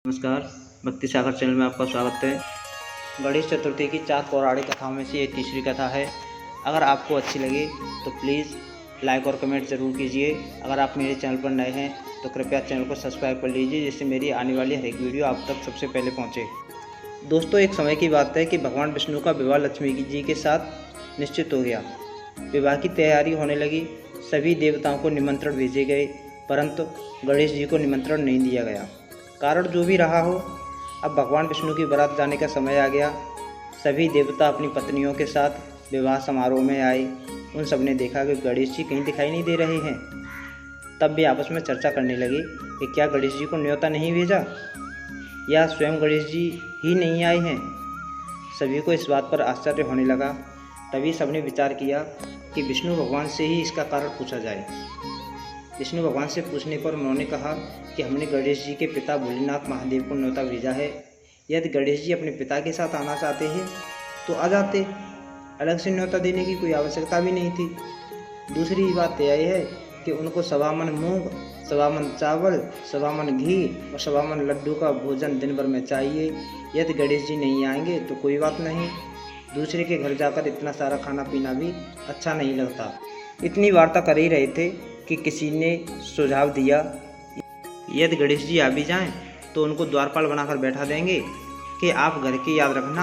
नमस्कार, भक्ति सागर चैनल में आपका स्वागत है। गणेश चतुर्थी की 4 पौराणिक कथाओं में से ये तीसरी कथा है। अगर आपको अच्छी लगे तो प्लीज़ लाइक और कमेंट ज़रूर कीजिए। अगर आप मेरे चैनल पर नए हैं तो कृपया चैनल को सब्सक्राइब कर लीजिए, जिससे मेरी आने वाली हर एक वीडियो आप तक सबसे पहले पहुँचे। दोस्तों, एक समय की बात है कि भगवान विष्णु का विवाह लक्ष्मी जी के साथ निश्चित हो गया। विवाह की तैयारी होने लगी। सभी देवताओं को निमंत्रण भेजे गए, परंतु गणेश जी को निमंत्रण नहीं दिया गया। कारण जो भी रहा हो, अब भगवान विष्णु की बारात जाने का समय आ गया। सभी देवता अपनी पत्नियों के साथ विवाह समारोह में आए। उन सब ने देखा कि गणेश जी कहीं दिखाई नहीं दे रहे हैं। तब भी आपस में चर्चा करने लगे कि क्या गणेश जी को न्योता नहीं भेजा, या स्वयं गणेश जी ही नहीं आए हैं। सभी को इस बात पर आश्चर्य होने लगा। तभी सबने विचार किया कि विष्णु भगवान से ही इसका कारण पूछा जाए। विष्णु भगवान से पूछने पर उन्होंने कहा कि हमने गणेश जी के पिता भोलेनाथ महादेव को न्योता भेजा है। यदि गणेश जी अपने पिता के साथ आना चाहते हैं तो आ जाते, अलग से न्योता देने की कोई आवश्यकता भी नहीं थी। दूसरी बात यह है कि उनको 1.25 मन मूंग, 1.25 मन चावल, 1.25 मन घी और 1.25 मन लड्डू का भोजन दिन भर में चाहिए। यदि गणेश जी नहीं आएंगे तो कोई बात नहीं, दूसरे के घर जाकर इतना सारा खाना पीना भी अच्छा नहीं लगता। इतनी वार्ता कर ही रहे थे कि किसी ने सुझाव दिया, यदि गणेश जी आ भी जाएं तो उनको द्वारपाल बनाकर बैठा देंगे कि आप घर की याद रखना,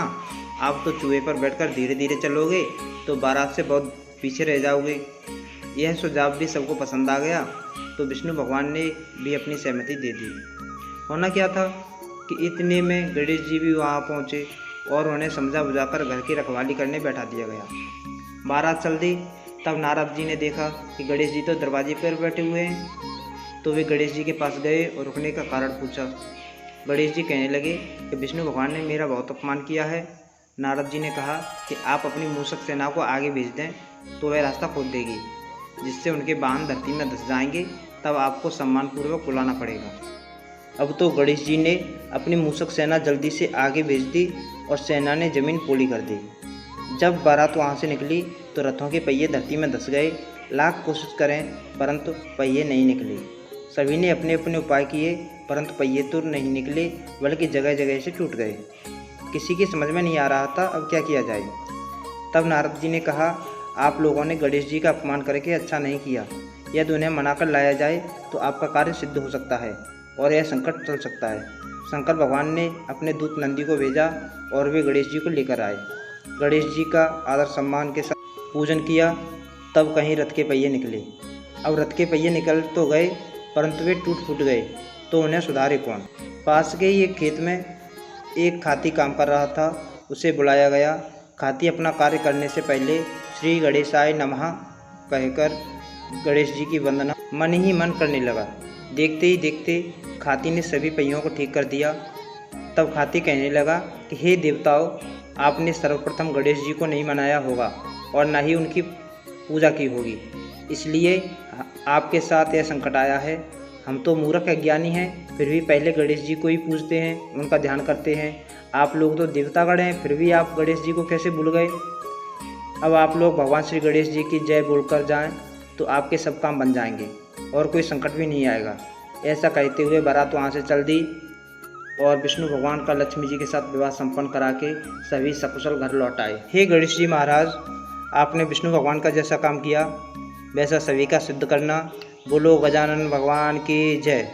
आप तो चूहे पर बैठकर धीरे धीरे चलोगे तो बारात से बहुत पीछे रह जाओगे। यह सुझाव भी सबको पसंद आ गया, तो विष्णु भगवान ने भी अपनी सहमति दे दी। होना क्या था कि इतने में गणेश जी भी वहाँ पहुँचे और उन्हें समझा बुझाकर घर की रखवाली करने बैठा दिया गया। बारात चल दी। तब नारद जी ने देखा कि गणेश जी तो दरवाजे पर बैठे हुए हैं, तो वे गणेश जी के पास गए और रुकने का कारण पूछा। गणेश जी कहने लगे कि विष्णु भगवान ने मेरा बहुत अपमान किया है। नारद जी ने कहा कि आप अपनी मूषक सेना को आगे भेज दें तो वह रास्ता खोल देगी, जिससे उनके वाहन धरती में धंस जाएंगे। तब आपको सम्मानपूर्वक बुलाना पड़ेगा। अब तो गणेश जी ने अपनी मूषक सेना जल्दी से आगे भेज दी और सेना ने जमीन पोली कर दी। जब बारात वहाँ से निकली तो रथों के पहिए धरती में धंस गए। लाख कोशिश करें परंतु पहिए नहीं निकले। सभी ने अपने अपने उपाय किए, परंतु पहिए तो नहीं निकले, बल्कि जगह जगह से टूट गए। किसी की समझ में नहीं आ रहा था अब क्या किया जाए। तब नारद जी ने कहा, आप लोगों ने गणेश जी का अपमान करके अच्छा नहीं किया। यदि उन्हें मनाकर लाया जाए तो आपका कार्य सिद्ध हो सकता है और यह संकट टल सकता है। शंकर भगवान ने अपने दूत नंदी को भेजा और वे गणेश जी को लेकर आए। गणेश जी का आदर सम्मान के साथ पूजन किया। तब कहीं रथ के पहिए निकले। अब रथ के पहिए निकल तो गए, परंतु वे टूट फूट गए, तो उन्हें सुधारे कौन। पास के ही एक खेत में एक खाती काम कर रहा था। उसे बुलाया गया। खाती अपना कार्य करने से पहले श्री गणेशाय नमः कहकर गणेश जी की वंदना मन ही मन करने लगा। देखते ही देखते खाती ने सभी पहियों को ठीक कर दिया। तब खाती कहने लगा कि हे देवताओं, आपने सर्वप्रथम गणेश जी को नहीं मनाया होगा और न ही उनकी पूजा की होगी, इसलिए आपके साथ यह संकट आया है। हम तो मूर्ख अज्ञानी हैं, फिर भी पहले गणेश जी को ही पूजते हैं, उनका ध्यान करते हैं। आप लोग तो देवतागण हैं, फिर भी आप गणेश जी को कैसे भूल गए। अब आप लोग भगवान श्री गणेश जी की जय बोलकर जाएं तो आपके सब काम बन जाएंगे और कोई संकट भी नहीं आएगा। ऐसा कहते हुए बारात वहाँ से चल दी और विष्णु भगवान का लक्ष्मी जी के साथ विवाह संपन्न करा के सभी सकुशल घर लौट आए। हे गणेश जी महाराज, आपने विष्णु भगवान का जैसा काम किया वैसा सभी का सिद्ध करना। बोलो गजानन भगवान की जय।